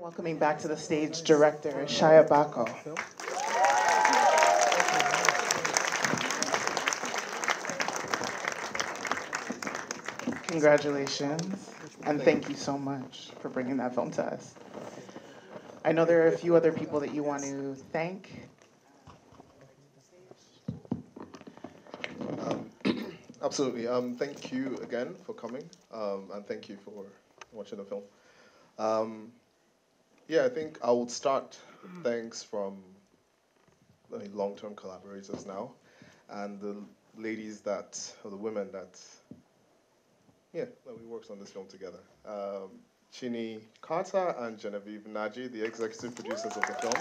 Welcoming back to the stage director, Ishaya Bako. Congratulations, and thank you so much for bringing that film to us. I know there are a few other people that you want to thank. Absolutely. Thank you again for coming, and thank you for watching the film. Yeah, I think I would start thanks from the long-term collaborators now, and the ladies or the women that we worked on this film together. Chini Carter and Genevieve Naji, the executive producers of the film.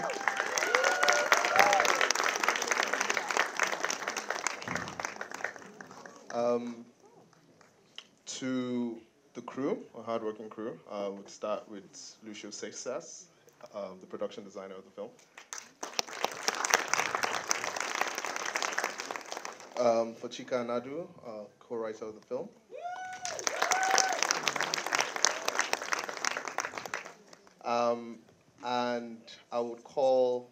To the crew, a hardworking crew, we'd start with Lucio Sexas, the production designer of the film. For Chika Nadu, co-writer of the film. And I would call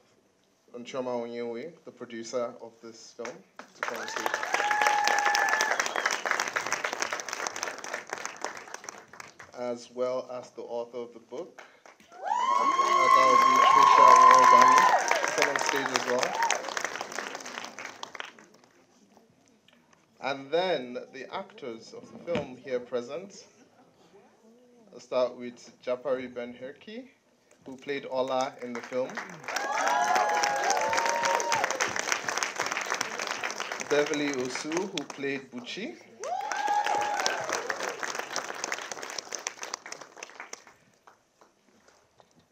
Nchoma Onyewe, the producer of this film, to come on stage. As well as the author of the book, that would be Trisha Waldani, to come on stage as well. And then the actors of the film here present. I'll start with Japari Ben-Herki, who played Ola in the film. Beverly Osu, who played Buchi.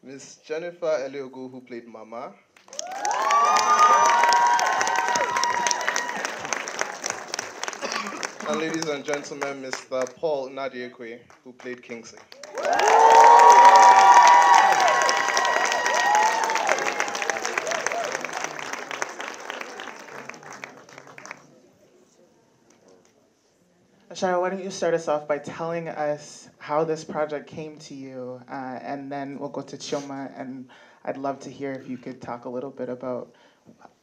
Miss Jennifer Eliogo, who played Mama. And ladies and gentlemen, Mr. Paul Nadiekwe, who played Kingsley. Ishaya, why don't you start us off by telling us how this project came to you, and then we'll go to Chioma, and I'd love to hear if you could talk a little bit about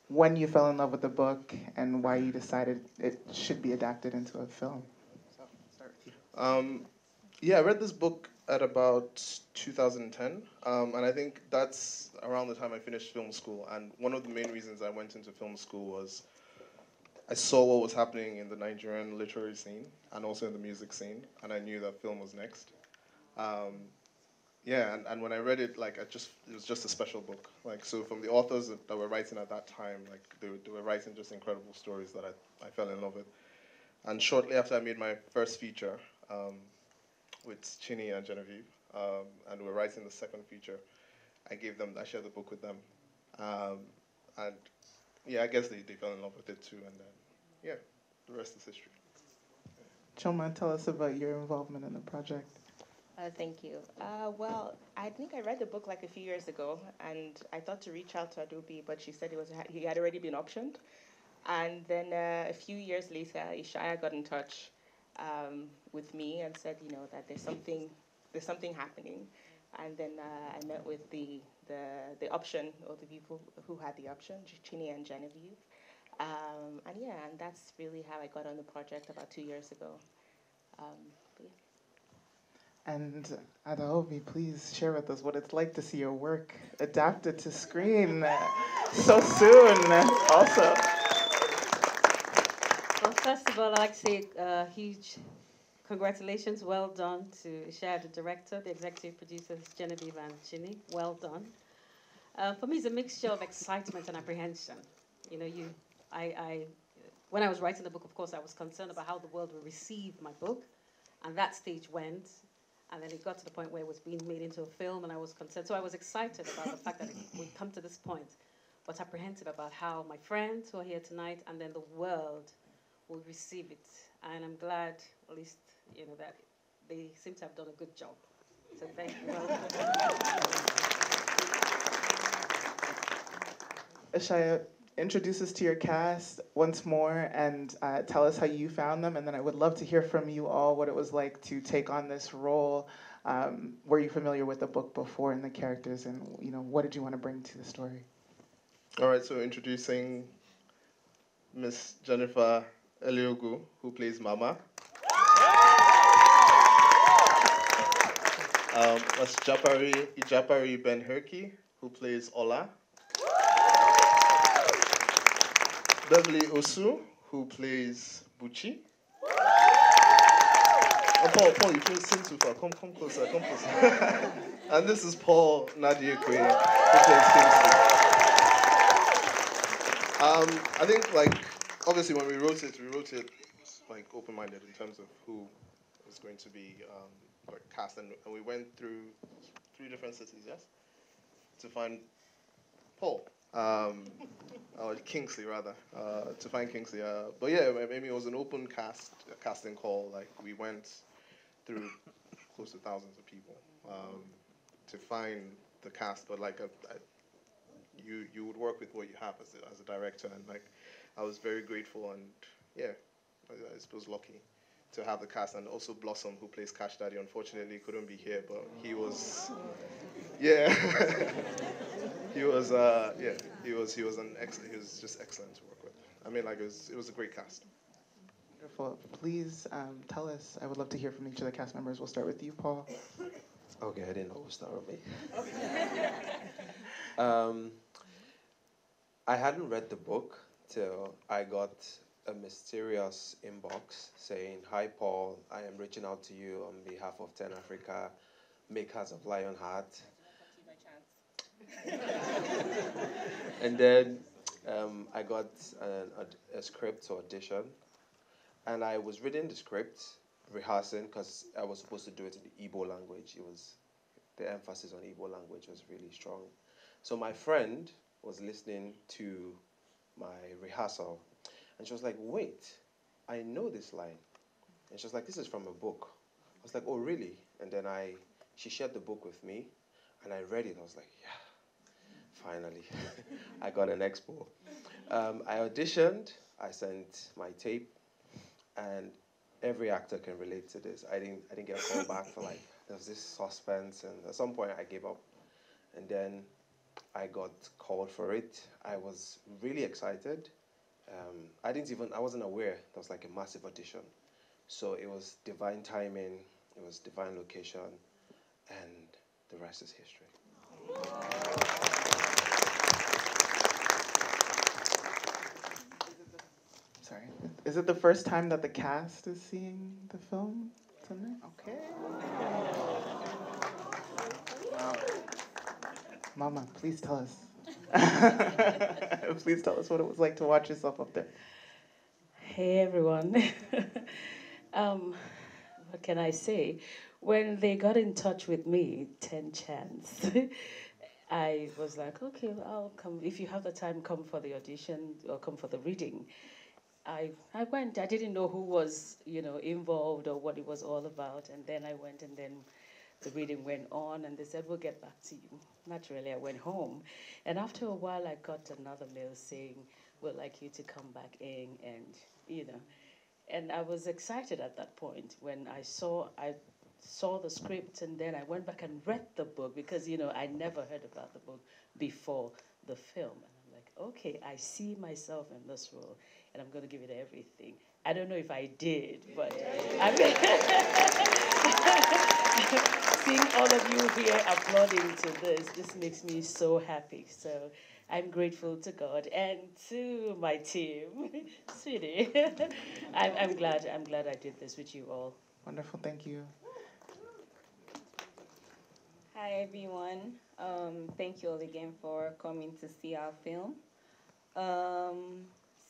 when you fell in love with the book and why you decided it should be adapted into a film. So, start with you. Yeah, I read this book at about 2010, and I think that's around the time I finished film school. And one of the main reasons I went into film school was I saw what was happening in the Nigerian literary scene and also in the music scene, and I knew that film was next. And when I read it, it was just a special book. So from the authors that were writing at that time, they were writing just incredible stories that I fell in love with. And shortly after I made my first feature with Chini and Genevieve, and we were writing the second feature, I shared the book with them. I guess they fell in love with it too, and then, the rest is history. Chioma, tell us about your involvement in the project. Thank you. Well, I think I read the book a few years ago, and I thought to reach out to Adobe, but she said he had already been optioned. And then a few years later, Ishaya got in touch with me and said, that there's something happening. And then I met with the option, or the people who had the option, Chini and Genevieve. And that's really how I got on the project about 2 years ago. And Adaobi, please share with us what it's like to see your work adapted to screen so soon also. Well, first of all, I'd like to say huge congratulations, well done to Ishaya, the director, the executive producers, Genevieve and Chini, well done. For me, it's a mixture of excitement and apprehension. When I was writing the book, of course, I was concerned about how the world would receive my book, and that stage went, and then it got to the point where it was being made into a film, and I was concerned. So I was excited about the fact that it would come to this point, but apprehensive about how my friends who are here tonight and then the world will receive it. And I'm glad, at least, that they seem to have done a good job. So thank you. Ishaya, introduce us to your cast once more and tell us how you found them, and then I would love to hear from you all what it was like to take on this role Were you familiar with the book before and the characters, and what did you want to bring to the story? All right, so introducing Miss Jennifer Eliogu, who plays Mama. That's Ijapari Ben-Herky, who plays Ola. Beverly Osu, who plays Buchi. Oh, Paul, you can't sing too far. Come closer, come closer. And this is Paul Nadia Kwe, who plays Kingsley. I think, obviously when we wrote it open-minded in terms of who was going to be cast, and we went through 3 different cities, yes, to find Paul, or Kingsley rather, to find Kingsley. But yeah, I mean, it was an open casting call. We went through close to thousands of people to find the cast, but you would work with what you have as a director, and I was very grateful, and yeah, I suppose lucky to have the cast, and also Blossom, who plays Cash Daddy. Unfortunately, couldn't be here, but he was, yeah, he was just excellent to work with. I mean, it was a great cast. Wonderful. Please tell us. I would love to hear from each of the cast members. We'll start with you, Paul. Okay, I didn't know we'll start with me. I hadn't read the book till I got a mysterious inbox saying, "Hi, Paul, I am reaching out to you on behalf of 10 Africa, makers of Lionheart." And then I got a script to audition, and I was reading the script, rehearsing, because I was supposed to do it in the Igbo language. The emphasis on Igbo language was really strong. So my friend was listening to my rehearsal, and she was like, "Wait, I know this line." And she was like, "This is from a book." I was like, "Oh, really?" And then she shared the book with me, and I read it. I was like, yeah, finally. I got an expo. I auditioned, I sent my tape, and every actor can relate to this. I didn't get a call back for there was this suspense, and at some point I gave up. And then I got called for it. I was really excited. I wasn't aware there was a massive audition. So it was divine timing, it was divine location, and the rest is history. Sorry. Is it the first time that the cast is seeing the film tonight? Okay. Wow. Mama, please tell us. Please tell us what it was like to watch yourself up there. Hey, everyone. What can I say? When they got in touch with me, 10 Chance, I was like, okay, I'll come. If you have the time, come for the audition or come for the reading. I went. I didn't know who was, involved or what it was all about. And then I went, and then the reading went on, and they said, we'll get back to you. Naturally, I went home. And after a while, I got another mail saying, we'd like you to come back in, and, And I was excited at that point when I saw the script, and then I went back and read the book because, I never heard about the book before the film. And I'm like, okay, I see myself in this role, and I'm going to give it everything. I don't know if I did, but I mean, seeing all of you here applauding to this makes me so happy. So I'm grateful to God and to my team, sweetie. I'm glad I did this with you all. Wonderful, thank you. Hi everyone. Thank you all again for coming to see our film.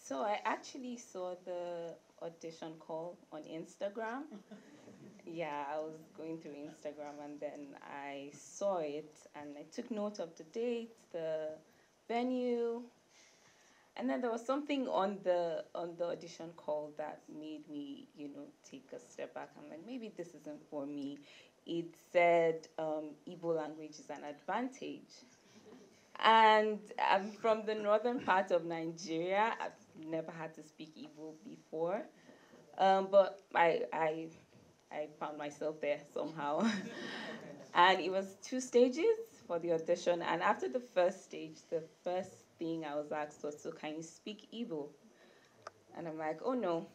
So I actually saw the audition call on Instagram. Yeah, I was going through Instagram and then I saw it and I took note of the date, the venue, and then there was something on the audition call that made me, take a step back. I'm like, maybe this isn't for me. It said Igbo language is an advantage. And I'm from the northern part of Nigeria. I've never had to speak Igbo before. But I I found myself there somehow. And it was 2 stages for the audition. And after the first stage, the first thing I was asked was, so can you speak Igbo? And I'm like, oh no,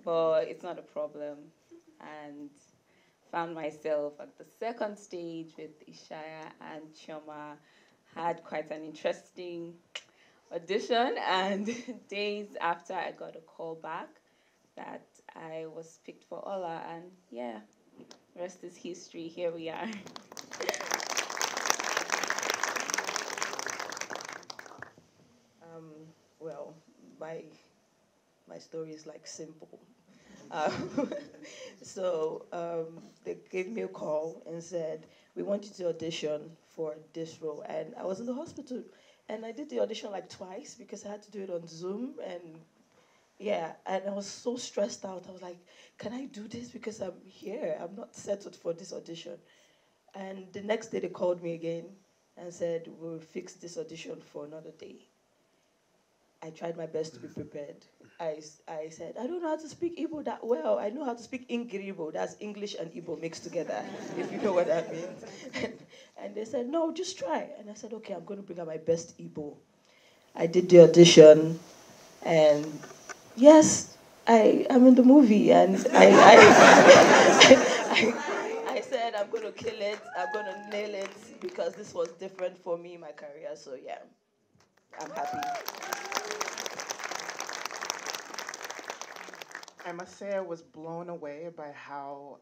but it's not a problem. And found myself at the second stage with Ishaya and Chioma. Had quite an interesting audition, and days after I got a call back that I was picked for Ola, and yeah, rest is history. Here we are. Well, my story is like simple. Um, they gave me a call and said, we want you to audition for this role. And I was in the hospital, and I did the audition like twice because I had to do it on Zoom. And yeah, and I was so stressed out. I was like, can I do this? Because I'm here. I'm not settled for this audition. And the next day they called me again and said, we'll fix this audition for another day. I tried my best to be prepared. I said, I don't know how to speak Igbo that well. I know how to speak Ingiribo. That's English and Igbo mixed together, if you know what that means. And they said, no, just try. And I said, okay, I'm going to bring out my best Igbo. I did the audition, and yes, I'm in the movie. And I said, I'm going to kill it. I'm going to nail it because this was different for me in my career. So yeah, I'm happy. I must say I was blown away by how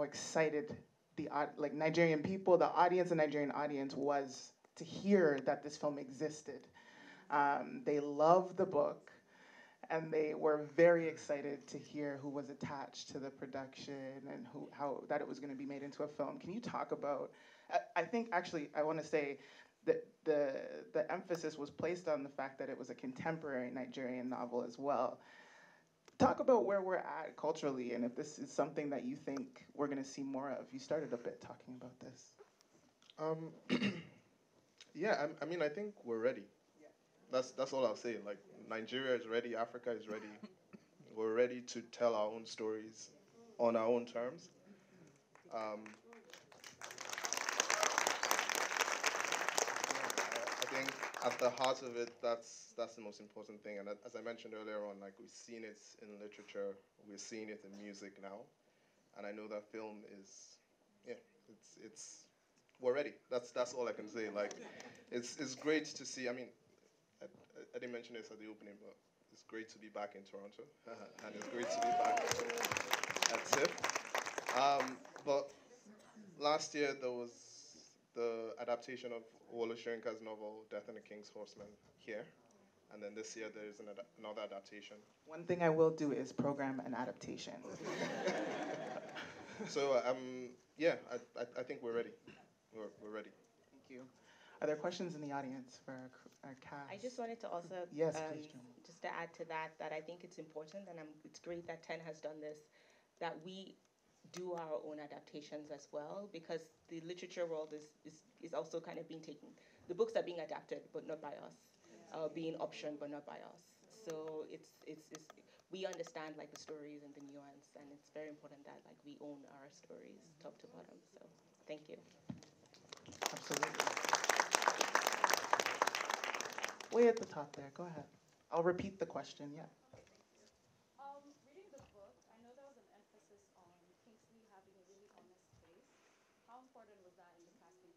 excited the Nigerian people, the Nigerian audience was to hear that this film existed. They loved the book, and they were very excited to hear who was attached to the production and how that it was going to be made into a film. Can you talk about? I think actually I want to say that the emphasis was placed on the fact that it was a contemporary Nigerian novel as well. Talk about where we're at culturally, and if this is something that you think we're going to see more of. You started a bit talking about this. Yeah, I mean, I think we're ready. Yeah. That's all I'll say. Like, Nigeria is ready, Africa is ready. We're ready to tell our own stories on our own terms. I think at the heart of it, that's the most important thing. And as I mentioned earlier on, like, we've seen it in literature, we're seeing it in music now, and I know that film is, yeah, it's we're ready. That's all I can say. Like, it's great to see. I mean, I didn't mention this at the opening, but it's great to be back in Toronto, and it's great to be back at TIFF. But last year there was the adaptation of Wole Soyinka's novel *Death and the King's Horseman* here, and then this year there is another adaptation. One thing I will do is program an adaptation. So yeah, I think we're ready. We're ready. Thank you. Are there questions in the audience for our cast? I just wanted to also yes, please, just to add to that I think it's important, and it's great that 10 has done this, that we do our own adaptations as well, because the literature world is also kind of being taken. The books are being adapted, but not by us, being optioned, but not by us. So it's we understand like the stories and the nuance, and it's very important that like we own our stories top to bottom. So thank you. Absolutely. Way at the top there. Go ahead. I'll repeat the question. Yeah. Reading the book, I know there was an emphasis on Kingsley having a really honest face. How important was that in the casting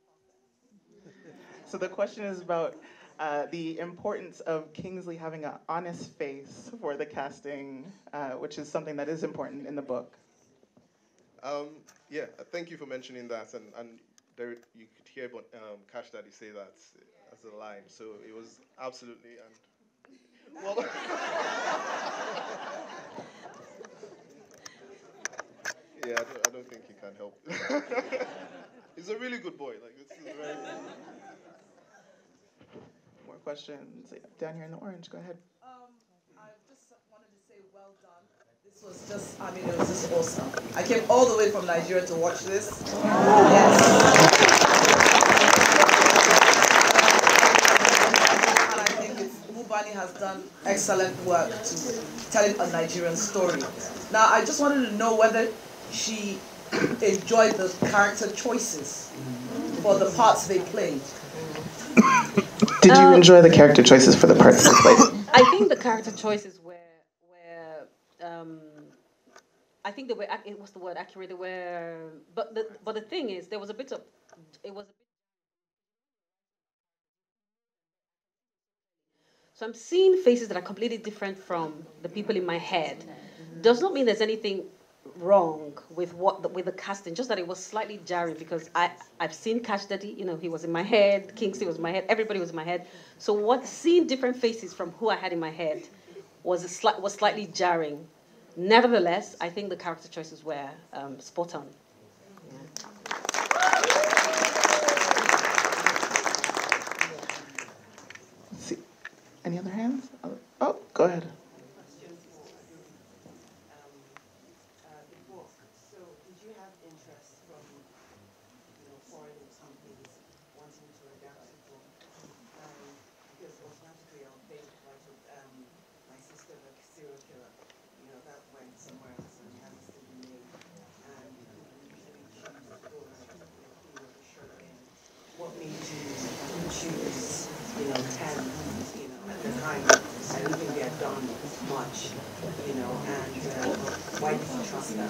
process? So the question is about the importance of Kingsley having an honest face for the casting, which is something that is important in the book. Yeah, thank you for mentioning that, and there you could hear Cash Daddy say that as a line. So it was absolutely well. Yeah, I don't think he can help. He's a really good boy. Like, this is very. More questions down here in the orange. Go ahead. I just wanted to say well done. This was just, I mean, it was just awesome. I came all the way from Nigeria to watch this. Yes. And I think Mubani has done excellent work to telling a Nigerian story. Now, I just wanted to know whether she enjoyed the character choices for the parts they played. Did you enjoy the character choices for the parts they played? I think the character choices were I think they were, what's the word, accurate, they were, but the thing is, there was a bit of, it was a bit, so I'm seeing faces that are completely different from the people in my head. Does not mean there's anything wrong with with the casting, just that it was slightly jarring because I've seen Cash Daddy, you know, he was in my head, Kingsley was in my head, everybody was in my head. So seeing different faces from who I had in my head was slightly jarring. Nevertheless, I think the character choices were spot on. Let's see. Any other hands? Oh, go ahead. What made you choose, 10, at the time, I don't think they had done much, and why did you trust them?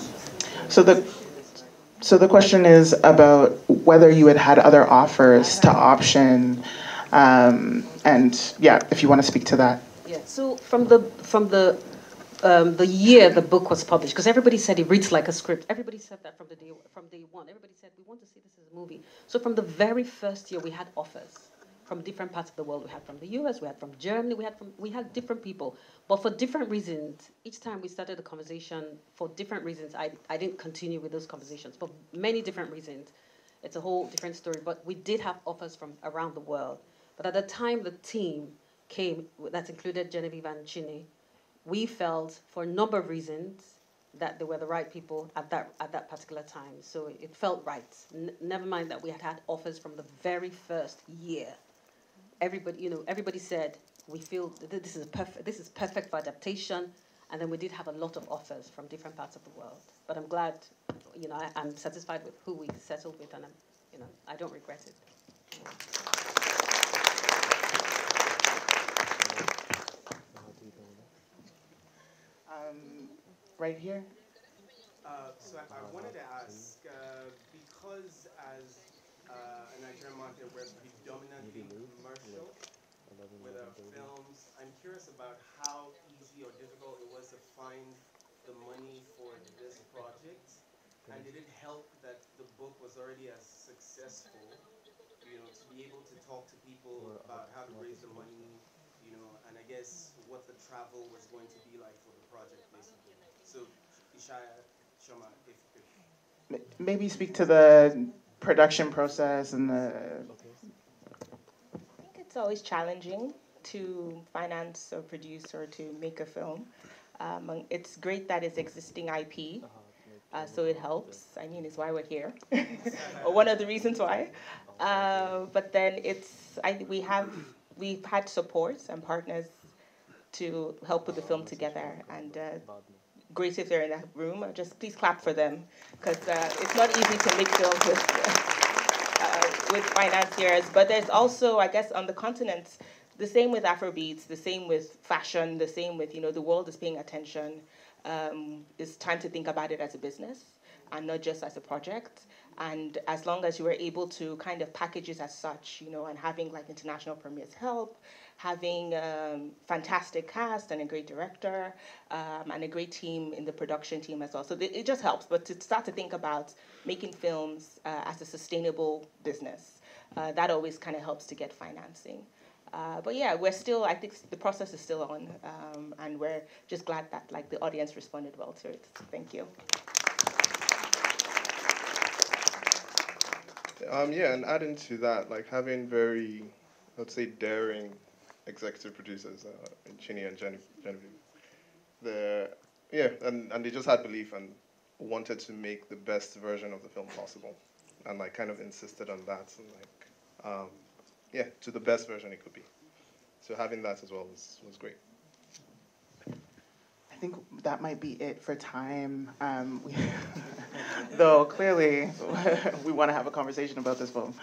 So the question is about whether you had other offers to option, and yeah, if you want to speak to that. Yeah. So from the year the book was published, because everybody said it reads like a script. Everybody said that from day one. Everybody said we want to see this as a movie. So from the very first year, we had offers from different parts of the world. We had from the US, we had from Germany, we had different people, but for different reasons. Each time we started the conversation, for different reasons, I didn't continue with those conversations for many different reasons. It's a whole different story. But we did have offers from around the world. But at the time the team came, that included Genevieve and Chine, we felt, for a number of reasons, that they were the right people at that particular time. So it felt right. Never mind that we had offers from the very first year. Everybody said, we feel that this is perfect for adaptation. And then we did have a lot of offers from different parts of the world. But I'm glad, I'm satisfied with who we settled with, and I don't regret it. Right here. So I wanted to ask, because as a Nigerian market, we're predominantly commercial with our films, I'm curious about how easy or difficult it was to find the money for this project, and did it help that the book was already as successful, to be able to talk to people about how to raise the money, and I guess what the travel was going to be like for the project, basically. So, Ishaya, Shoma, if Maybe speak to the production process and the. I think it's always challenging to finance or produce or to make a film. It's great that it's existing IP, so it helps. I mean, it's why we're here, or one of the reasons why. But then we've had support and partners to help put the film together, and great if they're in that room. Just please clap for them, because it's not easy to make films with financiers. But there's also, I guess, on the continent, the same with Afrobeats, the same with fashion, the same with, the world is paying attention. It's time to think about it as a business and not just as a project. And as long as you were able to kind of package it as such, and having like international premieres help, having fantastic cast and a great director, and a great team in the production team as well. So it just helps. But to start to think about making films as a sustainable business, that always kind of helps to get financing. But yeah, I think the process is still on, and we're just glad that the audience responded well to it. So thank you. Yeah, and adding to that, having very, let's say, daring executive producers, Chini and Genevieve. And they just had belief and wanted to make the best version of the film possible, and kind of insisted on that, and to the best version it could be. So having that as well was great. I think that might be it for time. though clearly we want to have a conversation about this film.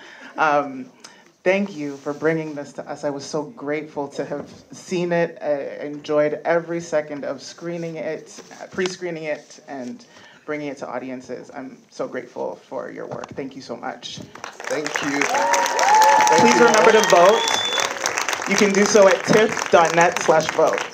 Thank you for bringing this to us. I was so grateful to have seen it, enjoyed every second of screening it, pre-screening it, and bringing it to audiences. I'm so grateful for your work. Thank you so much. Thank you. Please remember to vote. You can do so at tiff.net/vote.